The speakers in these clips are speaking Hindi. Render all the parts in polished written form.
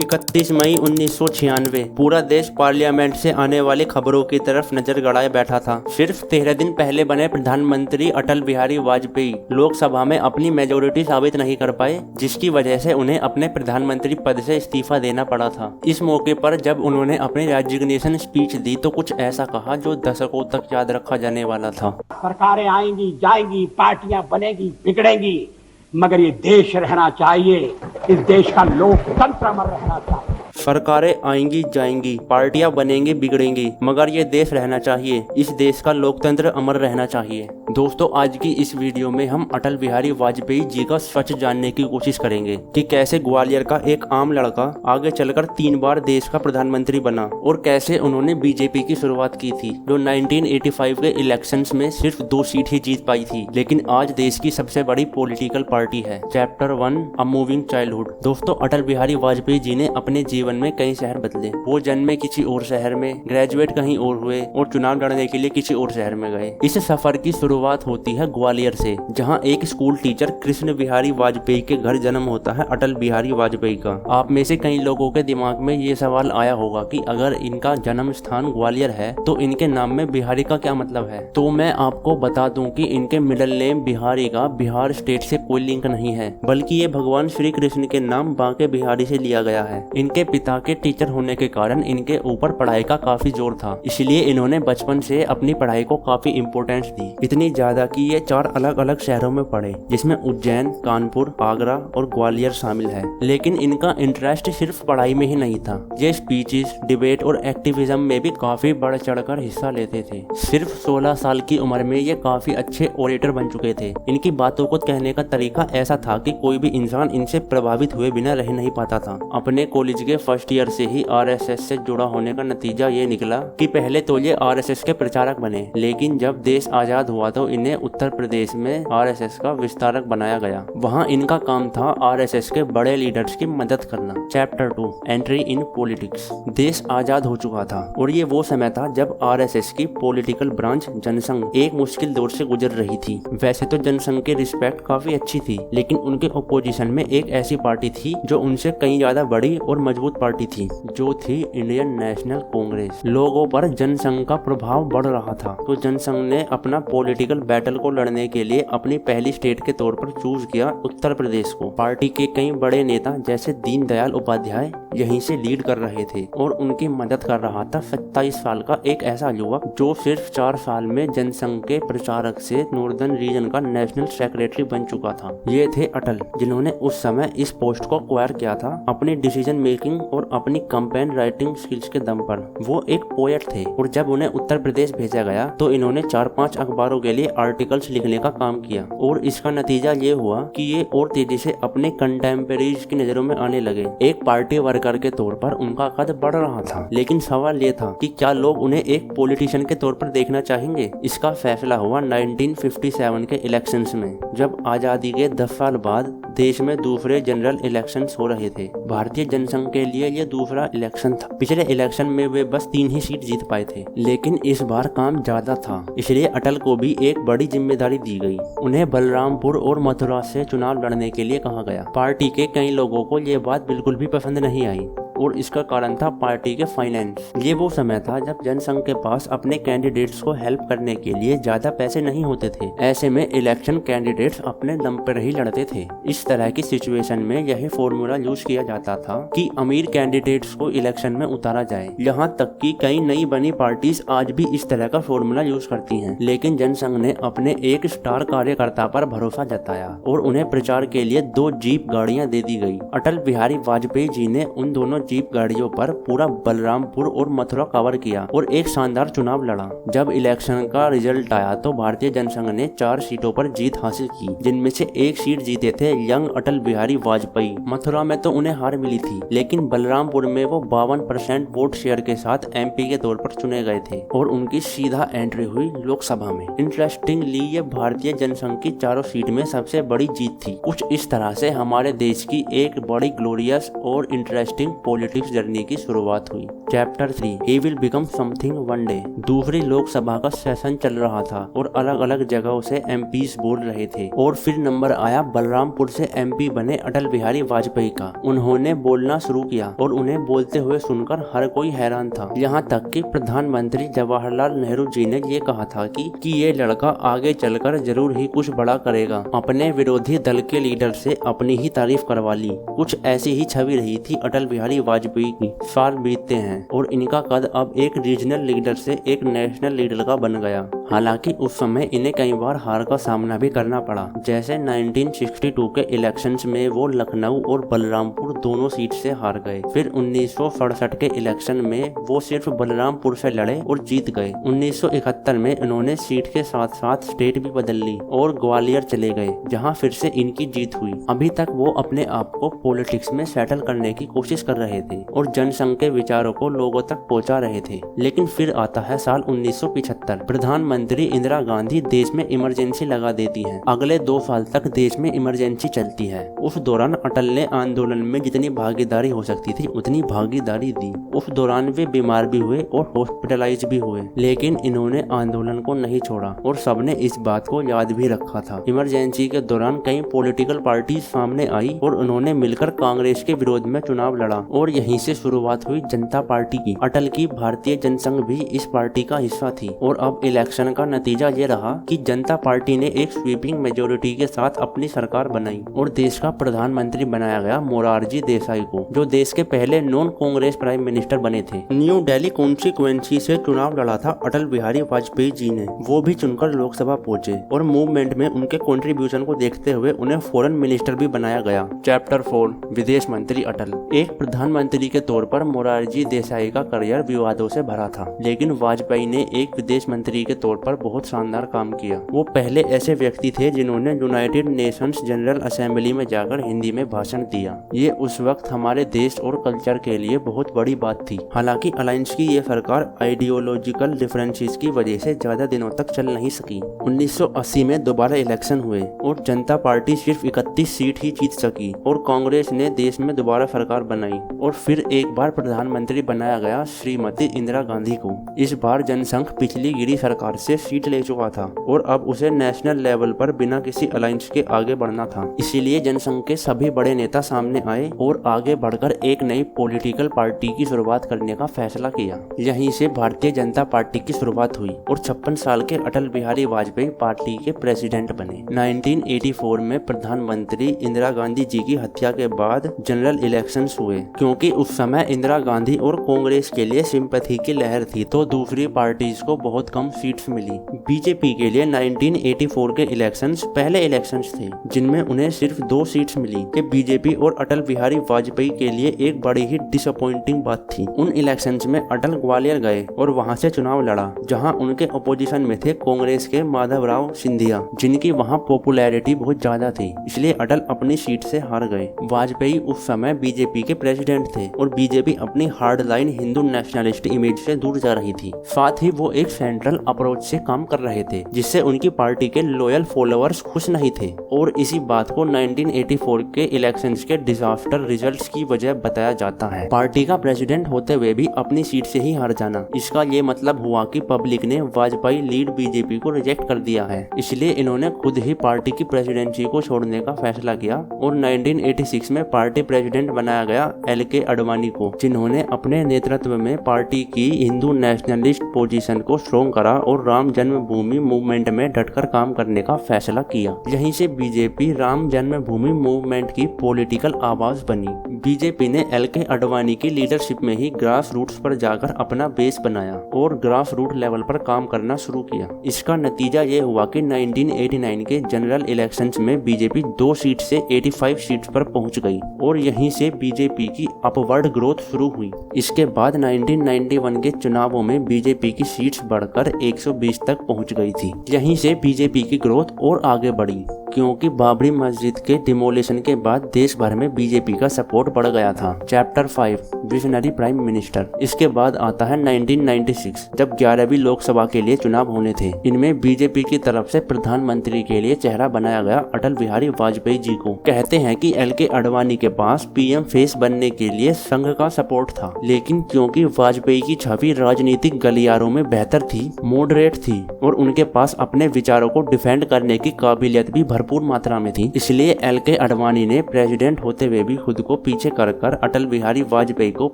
31 मई 1996 पूरा देश पार्लियामेंट से आने वाली खबरों की तरफ नजर गड़ाए बैठा था। सिर्फ 13 दिन पहले बने प्रधानमंत्री अटल बिहारी वाजपेयी लोकसभा में अपनी मेजोरिटी साबित नहीं कर पाए, जिसकी वजह से उन्हें अपने प्रधानमंत्री पद से इस्तीफा देना पड़ा था। इस मौके पर जब उन्होंने अपनी रेजिग्नेशन स्पीच दी तो कुछ ऐसा कहा जो दशकों तक याद रखा जाने वाला था। सरकारें आएंगी जाएंगी, पार्टियां बनेगी बिगड़ेंगी, मगर ये देश रहना चाहिए। इस देश का लोकतंत्र अमर रहना चाहिए। सरकारें आएंगी जाएंगी, पार्टियां बनेंगी बिगड़ेंगी, मगर ये देश रहना चाहिए। इस देश का लोकतंत्र अमर रहना चाहिए। दोस्तों, आज की इस वीडियो में हम अटल बिहारी वाजपेयी जी का सच जानने की कोशिश करेंगे कि कैसे ग्वालियर का एक आम लड़का आगे चलकर 3 बार देश का प्रधानमंत्री बना और कैसे उन्होंने बीजेपी की शुरुआत की थी, जो 1985 के इलेक्शंस में सिर्फ 2 सीट ही जीत पाई थी, लेकिन आज देश की सबसे बड़ी पॉलिटिकल पार्टी है। Chapter 1 a moving childhood. दोस्तों, अटल बिहारी वाजपेयी जी ने अपने जीवन में कई शहर बदले। वो जन्मे किसी और शहर में, ग्रेजुएट कहीं और हुए और चुनाव लड़ने के लिए किसी और शहर में गए। इस सफर की शुरुआत होती है ग्वालियर से, जहां एक स्कूल टीचर कृष्ण बिहारी वाजपेयी के घर जन्म होता है अटल बिहारी वाजपेयी का। आप में से कई लोगों के दिमाग में ये सवाल आया होगा कि अगर इनका जन्म स्थान ग्वालियर है तो इनके नाम में बिहारी का क्या मतलब है। तो मैं आपको बता दूं कि इनके मिडिल नेम बिहारी का बिहार स्टेट से कोई लिंक नहीं है, बल्कि ये भगवान श्री कृष्ण के नाम बांके बिहारी से लिया गया है। इनके पिता के टीचर होने के कारण इनके ऊपर पढ़ाई का काफी जोर था, इसलिए इन्होंने बचपन से अपनी पढ़ाई को काफी इम्पोर्टेंस दी। इतनी ज्यादा कि ये 4 अलग अलग शहरों में पढ़े, जिसमें उज्जैन, कानपुर, आगरा और ग्वालियर शामिल है। लेकिन इनका इंटरेस्ट सिर्फ पढ़ाई में ही नहीं था। ये स्पीचेस, डिबेट और एक्टिविज्म में भी काफी बढ़ चढ़कर हिस्सा लेते थे। सिर्फ 16 साल की उम्र में ये काफी अच्छे ओरेटर बन चुके थे। इनकी बातों को कहने का तरीका ऐसा था कि कोई भी इंसान इनसे प्रभावित हुए बिना रह नहीं पाता था। अपने कॉलेज के फर्स्ट ईयर से ही आरएसएस से जुड़ा होने का नतीजा ये निकला कि पहले तो ये आरएसएस के प्रचारक बने, लेकिन जब देश आजाद हुआ तो इन्हें उत्तर प्रदेश में आरएसएस का विस्तारक बनाया गया। वहाँ इनका काम था आरएसएस के बड़े लीडर्स की मदद करना। Chapter 2 entry in politics. देश आजाद हो चुका था और ये वो समय था जब आरएसएस की पॉलिटिकल ब्रांच जनसंघ एक मुश्किल दौर से गुजर रही थी। वैसे तो जनसंघ की रिस्पेक्ट काफी अच्छी थी, लेकिन उनके ओपोजिशन में एक ऐसी पार्टी थी जो उनसे कहीं ज्यादा बड़ी और मजबूत पार्टी थी, जो थी इंडियन नेशनल कांग्रेस। लोगों पर जनसंघ का प्रभाव बढ़ रहा था, तो जनसंघ ने अपना पॉलिटिकल बैटल को लड़ने के लिए अपनी पहली स्टेट के तौर पर चूज किया उत्तर प्रदेश को। पार्टी के कई बड़े नेता जैसे दीनदयाल उपाध्याय यहीं से लीड कर रहे थे और उनकी मदद कर रहा था 27 साल का एक ऐसा युवक जो सिर्फ 4 साल में जनसंघ के प्रचारक से नॉर्दर्न रीजन का नेशनल सेक्रेटरी बन चुका था। ये थे अटल, जिन्होंने उस समय इस पोस्ट को एक्वायर किया था अपनी डिसीजन मेकिंग और अपनी कैंपेन राइटिंग स्किल्स के दम पर। वो एक पोएट थे और जब उन्हें उत्तर प्रदेश भेजा गया तो इन्होंने 4-5 अखबारों के लिए आर्टिकल्स लिखने का काम किया और इसका नतीजा ये हुआ कि ये और तेजी से अपने कंटेम्परेरीज की नजरों में आने लगे। एक पार्टी वर्कर के तौर पर उनका कद बढ़ रहा था, लेकिन सवाल ये था कि क्या लोग उन्हें एक पॉलिटिशियन के तौर पर देखना चाहेंगे। इसका फैसला हुआ 1957 के इलेक्शंस में, जब आजादी के 10 साल बाद देश में दूसरे जनरल इलेक्शंस हो रहे थे। भारतीय जनसंघ के लिए ये दूसरा इलेक्शन था। पिछले इलेक्शन में वे बस 3 ही सीट जीत पाए थे, लेकिन इस बार काम ज्यादा था, इसलिए अटल को भी एक बड़ी जिम्मेदारी दी गई। उन्हें बलरामपुर और मथुरा से चुनाव लड़ने के लिए कहा गया। पार्टी के कई लोगों को ये बात बिल्कुल भी पसंद नहीं आई और इसका कारण था पार्टी के फाइनेंस। ये वो समय था जब जनसंघ के पास अपने कैंडिडेट्स को हेल्प करने के लिए ज्यादा पैसे नहीं होते थे। ऐसे में इलेक्शन कैंडिडेट्स अपने दम पर ही लड़ते थे। इस तरह की सिचुएशन में यही फॉर्मूला यूज किया जाता था कि अमीर कैंडिडेट्स को इलेक्शन में उतारा जाए। यहाँ तक कि कई नई बनी पार्टीज आज भी इस तरह का फॉर्मूला यूज करती हैं, लेकिन जनसंघ ने अपने एक स्टार कार्यकर्ता पर भरोसा जताया और उन्हें प्रचार के लिए 2 जीप गाड़ियां दे दी गई। अटल बिहारी वाजपेयी जी ने उन दोनों जीप गाड़ियों पर पूरा बलरामपुर और मथुरा कवर किया और एक शानदार चुनाव लड़ा। जब इलेक्शन का रिजल्ट आया तो भारतीय जनसंघ ने 4 सीटों पर जीत हासिल की, जिनमें से 1 सीट जीते थे यंग अटल बिहारी वाजपेयी। मथुरा में तो उन्हें हार मिली थी, लेकिन बलरामपुर में वो 52% वोट शेयर के साथ एमपी के तौर पर चुने गए थे और उनकी सीधा एंट्री हुई लोकसभा में। इंटरेस्टिंगली ये भारतीय जनसंघ की 4 सीट में सबसे बड़ी जीत थी। कुछ इस तरह से हमारे देश की एक बड़ी ग्लोरियस और इंटरेस्टिंग पॉलिटिक्स जर्नी की शुरुआत हुई। Chapter 3 he will become something one day. दूसरी लोकसभा का सेशन चल रहा था और अलग अलग जगहों से एमपीज बोल रहे थे और फिर नंबर आया बलरामपुर से एमपी बने अटल बिहारी वाजपेयी का। उन्होंने बोलना शुरू किया और उन्हें बोलते हुए सुनकर हर कोई हैरान था, यहाँ तक कि प्रधानमंत्री जवाहरलाल नेहरू जी ने ये कहा था कि ये लड़का आगे चलकर जरूर ही कुछ बड़ा करेगा। अपने विरोधी दल के लीडर से अपनी ही तारीफ करवा ली। कुछ ऐसी ही छवि रही थी अटल बिहारी वाजपेयी की। साल बीतते हैं और इनका कद अब एक रीजनल लीडर से एक नेशनल लीडर का बन गया। हालांकि उस समय इन्हें कई बार हार का सामना भी करना पड़ा, जैसे 1962 के इलेक्शंस में वो लखनऊ और बलरामपुर दोनों सीट से हार गए। फिर 1967 के इलेक्शन में वो सिर्फ बलरामपुर से लड़े और जीत गए। 1971 में इन्होंने सीट के साथ साथ स्टेट भी बदल ली और ग्वालियर चले गए, जहां फिर से इनकी जीत हुई। अभी तक वो अपने आप को पॉलिटिक्स में सेटल करने की कोशिश कर रहे थे और जनसंघ के विचारों को लोगों तक पहुंचा रहे थे। लेकिन फिर आता है साल 1975। प्रधानमंत्री इंदिरा गांधी देश में इमरजेंसी लगा देती हैं। अगले 2 साल तक देश में इमरजेंसी चलती है। उस दौरान अटल ने आंदोलन में जितनी भागीदारी हो सकती थी उतनी भागीदारी दी। उस दौरान वे बीमार भी हुए और हॉस्पिटलाइज भी हुए, लेकिन इन्होंने आंदोलन को नहीं छोड़ा और सबने इस बात को याद भी रखा था। इमरजेंसी के दौरान कई पॉलिटिकल पार्टी सामने आई और उन्होंने मिलकर कांग्रेस के विरोध में चुनाव लड़ा और यहीं से शुरुआत हुई जनता पार्टी की। अटल की भारतीय जनसंघ भी इस पार्टी का हिस्सा थी और अब इलेक्शन का नतीजा ये रहा कि जनता पार्टी ने एक स्वीपिंग मेजोरिटी के साथ अपनी सरकार बनाई और देश का प्रधानमंत्री बनाया गया मोरारजी देसाई को, जो देश के पहले नॉन कांग्रेस प्राइम मिनिस्टर बने थे। न्यू दिल्ली कॉन्स्टिट्यूएंसी से चुनाव लड़ा था अटल बिहारी वाजपेयी जी ने। वो भी चुनकर लोकसभा पहुंचे और मूवमेंट में उनके कंट्रीब्यूशन को देखते हुए उन्हें फॉरेन मिनिस्टर भी बनाया गया। चैप्टर 4 विदेश मंत्री अटल। एक प्रधानमंत्री के तौर पर मोरारजी देसाई का करियर विवादों से भरा था, लेकिन वाजपेयी ने एक विदेश मंत्री के तौर पर बहुत शानदार काम किया। वो पहले ऐसे व्यक्ति थे जिन्होंने यूनाइटेड नेशंस जनरल असेंबली में जाकर हिंदी में भाषण दिया। ये उस वक्त हमारे देश और कल्चर के लिए बहुत बड़ी बात थी। हालांकि अलायंस की ये सरकार आइडियोलॉजिकल डिफरेंसेस की वजह से ज्यादा दिनों तक चल नहीं सकी। 1980 में दोबारा इलेक्शन हुए और जनता पार्टी सिर्फ 31 सीट ही जीत सकी और कांग्रेस ने देश में दोबारा सरकार बनाई और फिर एक बार प्रधानमंत्री बनाया गया श्रीमती इंदिरा गांधी को। इस बार जनसंघ पिछली गिरी सरकार से सीट ले चुका था और अब उसे नेशनल लेवल पर बिना किसी अलायंस के आगे बढ़ना था। इसीलिए जनसंघ के सभी बड़े नेता सामने आए और आगे बढ़कर एक नई पॉलिटिकल पार्टी की शुरुआत करने का फैसला किया। यहीं से भारतीय जनता पार्टी की शुरुआत हुई और 56 साल के अटल बिहारी वाजपेयी पार्टी के प्रेसिडेंट बने। 1984 में प्रधानमंत्री इंदिरा गांधी जी की हत्या के बाद जनरल इलेक्शंस हुए। क्योंकि उस समय इंदिरा गांधी और कांग्रेस के लिए सिंपैथी की लहर थी, तो दूसरी पार्टीज को बहुत कम सीट्स मिली। बीजेपी के लिए 1984 के इलेक्शंस पहले इलेक्शंस थे जिनमें उन्हें सिर्फ 2 सीट्स मिली। कि बीजेपी और अटल बिहारी वाजपेयी के लिए एक बड़ी ही डिसअपॉइंटिंग बात थी। उन इलेक्शंस में अटल ग्वालियर गए और वहां से चुनाव लड़ा, जहां उनके अपोजिशन में थे कांग्रेस के माधवराव सिंधिया, जिनकी वहां पॉपुलैरिटी बहुत ज्यादा थी, इसलिए अटल अपनी सीट से हार गए। वाजपेयी उस समय बीजेपी के प्रेसिडेंट थे और बीजेपी अपनी hard line Hindu nationalist image से दूर जा रही थी। साथ ही वो एक सेंट्रल अप्रोच से काम कर रहे थे, जिससे उनकी पार्टी के लॉयल फॉलोअर्स खुश नहीं थे और इसी बात को 1984 के इलेक्शंस के डिजास्टर रिजल्ट्स की वजह बताया जाता है। पार्टी का प्रेसिडेंट होते हुए भी अपनी सीट से ही हार जाना, इसका ये मतलब हुआ कि पब्लिक ने वाजपेयी लीड बीजेपी को रिजेक्ट कर दिया है। इसलिए इन्होंने खुद ही पार्टी की प्रेसिडेंसी को छोड़ने का फैसला किया और 1986 में पार्टी प्रेसिडेंट बनाया गया LK अडवाणी को, जिन्होंने अपने नेतृत्व में पार्टी की हिंदू नेशनलिस्ट पोजीशन को स्ट्रॉन्ग करा और राम जन्मभूमि मूवमेंट में डटकर काम करने का फैसला किया। यहीं से बीजेपी राम जन्मभूमि मूवमेंट की पॉलिटिकल आवाज बनी। बीजेपी ने LK अडवाणी की लीडरशिप में ही ग्रास रूट्स पर जाकर अपना बेस बनाया और ग्रास रूट लेवल पर काम करना शुरू किया। इसका नतीजा ये हुआ कि 1989 के जनरल इलेक्शंस में बीजेपी 2 सीट से 85 सीट्स पर पहुंच गई और यहीं से बीजेपी की अपवर्ड ग्रोथ शुरू हुई। इसके बाद 1991 के चुनावों में बीजेपी की सीट्स बढ़कर 120 तक पहुंच गई थी। यहीं से बीजेपी की ग्रोथ और आगे बढ़ी क्योंकि बाबरी मस्जिद के डिमोलिशन के बाद देश भर में बीजेपी का सपोर्ट बढ़ गया था। Chapter 5 visionary prime minister. इसके बाद आता है 1996 जब 11वीं लोकसभा के लिए चुनाव होने थे। इनमें बीजेपी की तरफ से प्रधानमंत्री के लिए चेहरा बनाया गया अटल बिहारी वाजपेयी जी को। कहते हैं कि एल.के. आडवाणी के पास पीएम फेस बनने के लिए संघ का सपोर्ट था, लेकिन क्योंकि वाजपेयी की छवि राजनीतिक गलियारों में बेहतर थी, मॉडरेट थी और उनके पास अपने विचारों को डिफेंड करने की काबिलियत भी भरपूर मात्रा में थी, इसलिए एल.के. आडवाणी ने प्रेसिडेंट होते हुए भी खुद को पीछे कर अटल बिहारी वाजपेयी को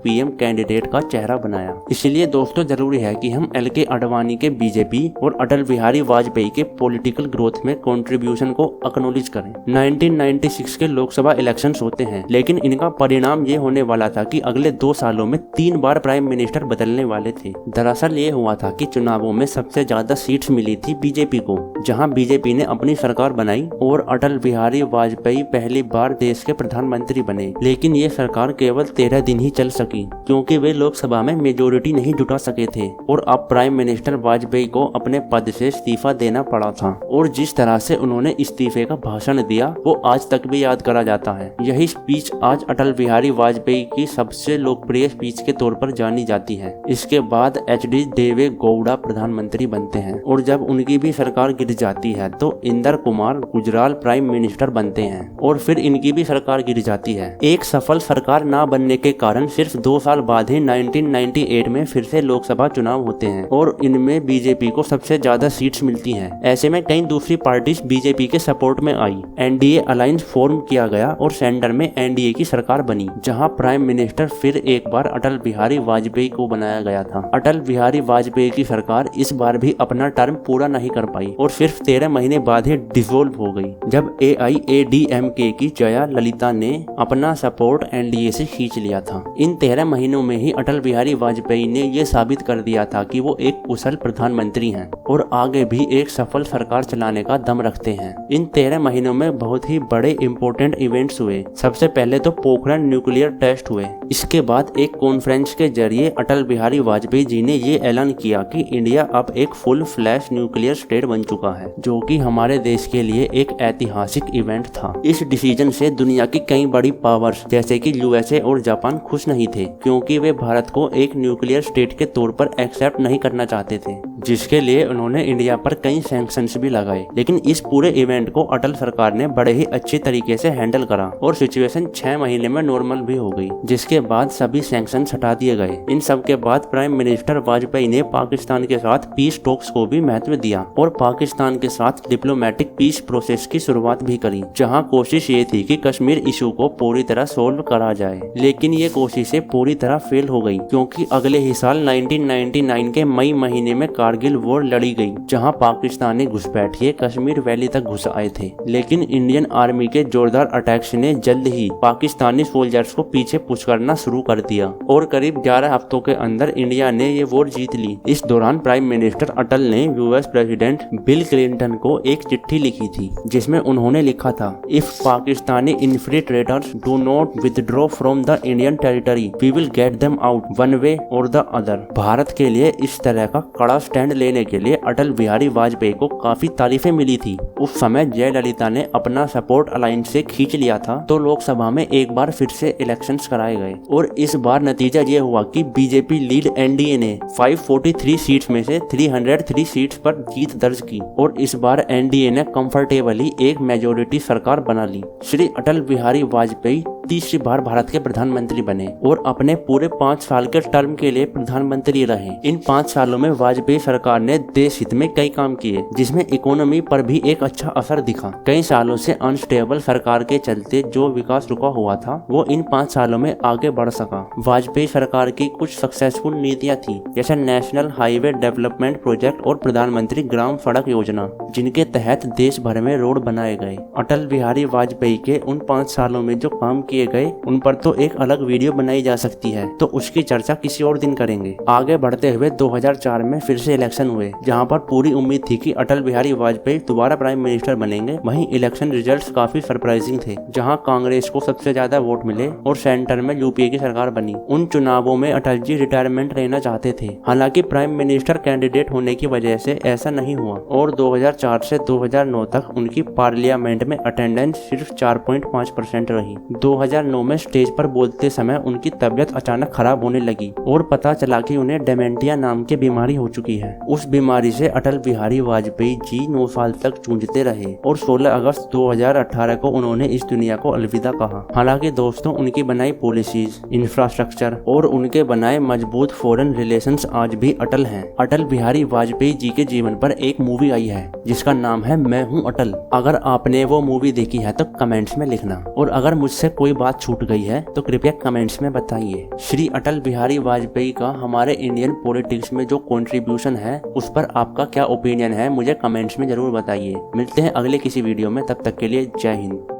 पीएम कैंडिडेट का चेहरा बनाया। इसलिए दोस्तों जरूरी है कि हम एल.के. आडवाणी के बीजेपी और अटल बिहारी वाजपेयी के पॉलिटिकल ग्रोथ में कंट्रीब्यूशन को एक्नॉलेज करें। 1996 के लोकसभा इलेक्शंस होते हैं, लेकिन इनका परिणाम ये होने वाला था कि अगले 2 सालों में 3 बार प्राइम मिनिस्टर बदलने वाले थे। दरअसल ये हुआ था कि चुनावों में सबसे ज्यादा सीट्स मिली थी बीजेपी को, जहां बीजेपी ने अपनी सरकार बनाई और अटल बिहारी वाजपेयी पहली बार देश के प्रधानमंत्री बने। लेकिन ये सरकार केवल 13 दिन ही चल सकी, क्योंकि वे लोकसभा में मेजोरिटी नहीं जुटा सके थे और अब प्राइम मिनिस्टर वाजपेयी को अपने पद से इस्तीफा देना पड़ा था। और जिस तरह से उन्होंने इस्तीफे का भाषण दिया वो आज तक भी याद करा जाता है। यही स्पीच आज अटल बिहारी वाजपेयी की सबसे लोकप्रिय स्पीच के तौर पर जानी जाती है। इसके बाद एच.डी. देवे गौड़ा प्रधानमंत्री बनते हैं और जब उनकी भी सरकार गिर जाती है तो इंदर कुमार गुजराल प्राइम मिनिस्टर बनते हैं और फिर इनकी भी सरकार गिर जाती है। एक सफल सरकार ना बनने के कारण सिर्फ 2 साल बाद ही 1998 में फिर से लोकसभा चुनाव होते हैं और इनमें बीजेपी को सबसे ज्यादा सीट्स मिलती हैं। ऐसे में कई दूसरी पार्टीज बीजेपी के सपोर्ट में आई। एनडीए अलायंस फॉर्म किया गया और सेंटर में एनडीए की सरकार बनी, जहां प्राइम मिनिस्टर फिर एक बार अटल बिहारी वाजपेयी को बनाया गया था। अटल बिहारी वाजपेयी की सरकार इस बार भी अपना टर्म पूरा नहीं कर पाई और सिर्फ 13 महीने बाद ही डिसॉल्व हो गई, जब AIADMK की जया ललिता ने अपना सपोर्ट एनडीए से खींच लिया था। इन 13 महीनों में ही अटल बिहारी वाजपेयी ने ये साबित कर दिया था कि वो एक कुशल प्रधानमंत्री हैं और आगे भी एक सफल सरकार चलाने का दम रखते हैं। इन 13 महीनों में बहुत ही बड़े इम्पोर्टेंट इवेंट्स हुए। सबसे पहले तो पोखरण न्यूक्लियर टेस्ट हुए। इसके बाद एक कॉन्फ्रेंस के जरिए अटल बिहारी वाजपेयी जी ने ये ऐलान किया कि इंडिया अब एक फुल फ्लैश न्यूक्लियर स्टेट बन चुका है, जो कि हमारे देश के लिए एक ऐतिहासिक इवेंट था। इस डिसीजन से दुनिया की कई बड़ी पावर्स जैसे कि USA और जापान खुश नहीं थे, क्योंकि वे भारत को एक न्यूक्लियर स्टेट के तौर पर एक्सेप्ट नहीं करना चाहते थे, जिसके लिए उन्होंने इंडिया पर कई सैंक्शंस भी लगाए। लेकिन इस पूरे इवेंट को अटल सरकार ने बड़े ही अच्छे तरीके से हैंडल करा और सिचुएशन 6 महीने में नॉर्मल भी हो गई, जिसके बाद सभी सैंक्शंस हटा दिए गए। इन सब के बाद प्राइम मिनिस्टर वाजपेयी ने पाकिस्तान के साथ पीस टॉक्स को भी महत्व दिया और पाकिस्तान के साथ डिप्लोमेटिक पीस प्रोसेस की शुरुआत भी करी, जहां कोशिश ये थी कि कश्मीर इशू को पूरी तरह सोल्व करा जाए। लेकिन ये कोशिशें पूरी तरह फेल हो गई, क्योंकि अगले ही साल 1999 के मई महीने में कारगिल वॉर लड़ी गई, जहां पाकिस्तानी घुसपैठिए कश्मीर वैली तक घुस आए थे। लेकिन इंडियन आर्मी के जोरदार अटैक्स ने जल्द ही पाकिस्तानी सोल्जर्स को पीछे पुश करना शुरू कर दिया और करीब 11 हफ्तों के अंदर इंडिया ने ये वॉर जीत ली। इस दौरान प्राइम मिनिस्टर अटल ने यूएस प्रेसिडेंट बिल क्लिंटन को एक चिट्ठी लिखी थी, जिसमें उन्होंने लिखा था, if Pakistani infiltrators do not withdraw from the Indian territory we will get them out one way or the other. Bharat के लिए इस तरह का कड़ा स्टैंड लेने के लिए अटल बिहारी वाजपेयी को काफी तारीफें मिली थी। उस समय जयललिता ने अपना सपोर्ट अलायंस से खींच लिया था, तो लोकसभा में एक बार फिर से इलेक्शंस कराए गए और इस बार नतीजा ये हुआ कि बीजेपी लीड एनडीए ने 543 सीट्स में से 303 सीट्स पर जीत दर्ज की और इस बार एनडीए ने कंफर्टेबली एक मेजोरिटी सरकार बना ली। श्री अटल बिहारी वाजपेयी तीसरी बार भारत के प्रधानमंत्री बने और अपने पूरे 5 साल के टर्म के लिए प्रधानमंत्री रहे। इन 5 सालों में वाजपेयी सरकार ने देश हित में कई काम किए, जिसमें इकोनॉमी पर भी एक अच्छा असर दिखा। कई सालों से अनस्टेबल सरकार के चलते जो विकास रुका हुआ था वो इन 5 सालों में आगे बढ़ सका। वाजपेयी सरकार की कुछ सक्सेसफुल नीतियां थी, जैसे नेशनल हाईवे डेवलपमेंट प्रोजेक्ट और प्रधानमंत्री ग्राम सड़क योजना, जिनके तहत देश भर में रोड बनाए गए। अटल बिहारी वाजपेयी के उन 5 सालों में जो काम किए किए गए उन पर तो एक अलग वीडियो बनाई जा सकती है, तो उसकी चर्चा किसी और दिन करेंगे। आगे बढ़ते हुए 2004 में फिर से इलेक्शन हुए, जहां पर पूरी उम्मीद थी कि अटल बिहारी वाजपेयी दोबारा प्राइम मिनिस्टर बनेंगे। वहीं इलेक्शन रिजल्ट्स काफी सरप्राइजिंग थे, जहां कांग्रेस को सबसे ज्यादा वोट मिले और सेंटर में यूपीए की सरकार बनी। उन चुनावों में अटल जी रिटायरमेंट लेना चाहते थे, हालांकि प्राइम मिनिस्टर कैंडिडेट होने की वजह से ऐसा नहीं हुआ और 2004 से 2009 तक उनकी पार्लियामेंट में अटेंडेंस सिर्फ 4.5% रही। 2009 में स्टेज पर बोलते समय उनकी तबीयत अचानक खराब होने लगी और पता चला कि उन्हें डेमेंटिया नाम की बीमारी हो चुकी है। उस बीमारी से अटल बिहारी वाजपेयी जी 9 साल तक जूझते रहे और 16 अगस्त 2018 को उन्होंने इस दुनिया को अलविदा कहा। हालांकि दोस्तों, उनकी बनाई पॉलिसीज, इंफ्रास्ट्रक्चर और उनके बनाए मजबूत फॉरेन रिलेशंस आज भी अटल हैं। अटल बिहारी वाजपेयी जी के जीवन पर एक मूवी आई है जिसका नाम है मैं हूँ अटल। अगर आपने वो मूवी देखी है तो कमेंट्स में लिखना, और अगर मुझसे कोई बात छूट गई है तो कृपया कमेंट्स में बताइए। श्री अटल बिहारी वाजपेयी का हमारे इंडियन पॉलिटिक्स में जो कंट्रीब्यूशन है उस पर आपका क्या ओपिनियन है, मुझे कमेंट्स में जरूर बताइए। मिलते हैं अगले किसी वीडियो में, तब तक के लिए जय हिंद।